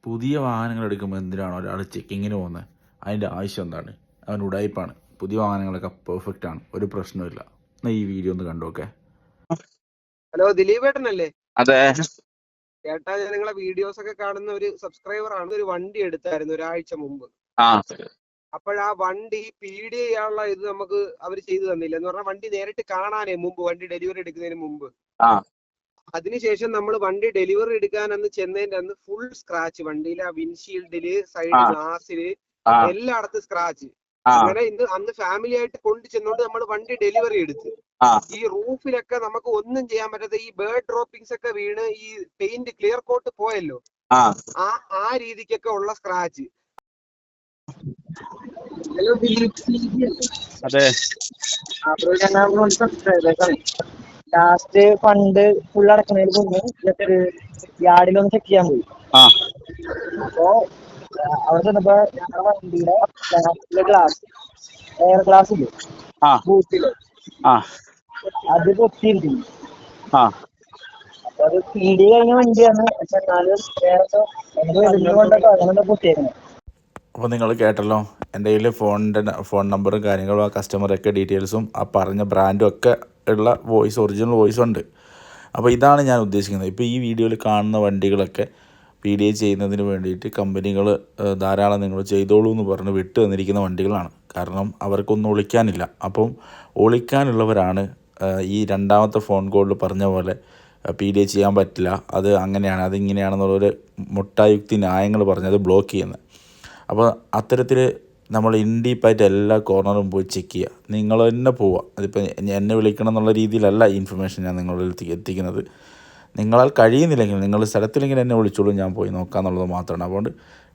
പുതിയ വാഹനങ്ങൾ എടുക്കുമ്പോൾ എന്തിനാണ് ഒരാൾ ചെക്കിങ്ങിന് പോകുന്നത്? അതിൻ്റെ ആവശ്യം എന്താണ്? അവൻ ഉടായിപ്പാണ്. പുതിയ വാഹനങ്ങളൊക്കെ പെർഫെക്റ്റ് ആണ്, ഒരു പ്രശ്നമില്ല. എന്നാൽ ഈ വീഡിയോ ഒന്ന് കണ്ടോക്കെ. ഹലോ, ദിലീപേട്ടനല്ലേ? അതെ. ചേട്ടാ, ഞാൻ നിങ്ങളെ വീഡിയോസ് ഒക്കെ കാണുന്ന ഒരു സബ്സ്ക്രൈബർ ആണ്. ഒരു വണ്ടി എടുത്തായിരുന്നു ഒരാഴ്ച മുമ്പ്. അപ്പോഴാ വണ്ടി പീഡി ചെയ്യാനുള്ള ഇത് നമുക്ക് അവർ ചെയ്തു തന്നില്ല. എന്ന് പറഞ്ഞാൽ വണ്ടി നേരിട്ട് കാണാനേ മുമ്പ്, വണ്ടി ഡെലിവറി എടുക്കുന്നതിന് മുമ്പ്. അതിനുശേഷം നമ്മൾ വണ്ടി ഡെലിവറി എടുക്കാൻ അന്ന് ചെന്നതിന്റെ അന്ന് ഫുൾ സ്ക്രാച്ച്, വണ്ടിയിലെ വിൻഷീൽഡില്, സൈഡ് ഗ്ലാസില് എല്ലായിടത്തും സ്ക്രാച്ച്. അങ്ങനെ ഇന്ന് അന്ന് ഫാമിലി ആയിട്ട് കൊണ്ടു ചെന്നോണ്ട് നമ്മൾ വണ്ടി ഡെലിവറി എടുത്ത്. ഈ റൂഫിലൊക്കെ നമുക്ക് ഒന്നും ചെയ്യാൻ പറ്റാത്ത ഈ ബേർഡ് ഡ്രോപ്പിംഗ്സ് ഒക്കെ വീണ് ഈ പെയിന്റ് ക്ലിയർ കോട്ട് പോയല്ലോ, ആ രീതിക്കൊക്കെ ഉള്ള സ്ക്രാച്ച്. ഹലോ, അതെ. ലാസ്റ്റ് ഫണ്ട് ഫുൾ അടക്കുന്നതിന് മുന്നേ യാർഡിലൊന്ന് ചെക്ക് ചെയ്യാൻ പോയി. അപ്പോ അവിടെ ചെന്നപ്പോ ഞങ്ങളുടെ വണ്ടിയുടെ ഗ്ലാസ്, എയർ ഗ്ലാസ് ഇല്ലേ ബൂട്ടില്, അത് പൊട്ടിയിരിക്കുന്നു. അപ്പൊ അത് പീഡി കഴിഞ്ഞ വണ്ടിയാണ്. പക്ഷെ എന്നാലും വേറെ കൊണ്ടൊക്കെ അങ്ങനെ പൊട്ടിയേക്കുന്നത്. അപ്പോൾ നിങ്ങൾ കേട്ടല്ലോ, എൻ്റെ കയ്യിൽ ഫോൺ നമ്പറും കാര്യങ്ങളും ആ കസ്റ്റമറൊക്കെ ഡീറ്റെയിൽസും ആ പറഞ്ഞ ബ്രാൻഡും ഒക്കെ ഉള്ള ഒറിജിനൽ വോയിസ് ഉണ്ട്. അപ്പോൾ ഇതാണ് ഞാൻ ഉദ്ദേശിക്കുന്നത്. ഇപ്പോൾ ഈ വീഡിയോയിൽ കാണുന്ന വണ്ടികളൊക്കെ പി ഡി ഐ ചെയ്യുന്നതിന് വേണ്ടിയിട്ട് കമ്പനികൾ ധാരാളം നിങ്ങൾ ചെയ്തോളൂ എന്ന് പറഞ്ഞ് വിട്ട് തന്നിരിക്കുന്ന വണ്ടികളാണ്. കാരണം അവർക്കൊന്നും ഒളിക്കാനില്ല. അപ്പം ഒളിക്കാനുള്ളവരാണ് ഈ രണ്ടാമത്തെ ഫോൺ കോളിൽ പറഞ്ഞ പോലെ പി ഡി ഐ ചെയ്യാൻ പറ്റില്ല, അത് അങ്ങനെയാണ് അതിങ്ങനെയാണെന്നുള്ളൊരു മുട്ടായുക്തി ന്യായങ്ങൾ പറഞ്ഞത് ബ്ലോക്ക് ചെയ്യുന്നത്. അപ്പോൾ അത്തരത്തിൽ നമ്മൾ ഇൻഡീപ്പായിട്ട് എല്ലാ കോർണറും പോയി ചെക്ക് ചെയ്യുക. നിങ്ങൾ തന്നെ പോവുക. അതിപ്പോൾ എന്നെ വിളിക്കണം എന്നുള്ള രീതിയിലല്ല ഈ ഇൻഫർമേഷൻ ഞാൻ നിങ്ങളിൽ എത്തിക്കുന്നത്. നിങ്ങളാൽ കഴിയുന്നില്ലെങ്കിൽ നിങ്ങൾ സ്ഥലത്തില്ലെങ്കിൽ എന്നെ വിളിച്ചോളൂ, ഞാൻ പോയി നോക്കാമെന്നുള്ളത് മാത്രമാണ്. അതുകൊണ്ട്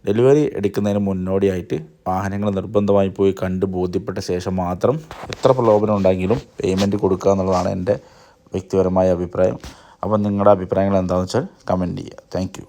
ഡെലിവറി എടുക്കുന്നതിന് മുന്നോടിയായിട്ട് വാഹനങ്ങൾ നിർബന്ധമായി പോയി കണ്ട് ബോധ്യപ്പെട്ട ശേഷം മാത്രം എത്ര പ്രലോഭനം ഉണ്ടെങ്കിലും പേയ്മെൻറ്റ് കൊടുക്കുക എന്നുള്ളതാണ് എൻ്റെ വ്യക്തിപരമായ അഭിപ്രായം. അപ്പം നിങ്ങളുടെ അഭിപ്രായങ്ങൾ എന്താണെന്ന് വെച്ചാൽ കമൻറ്റ് ചെയ്യുക. Thank you.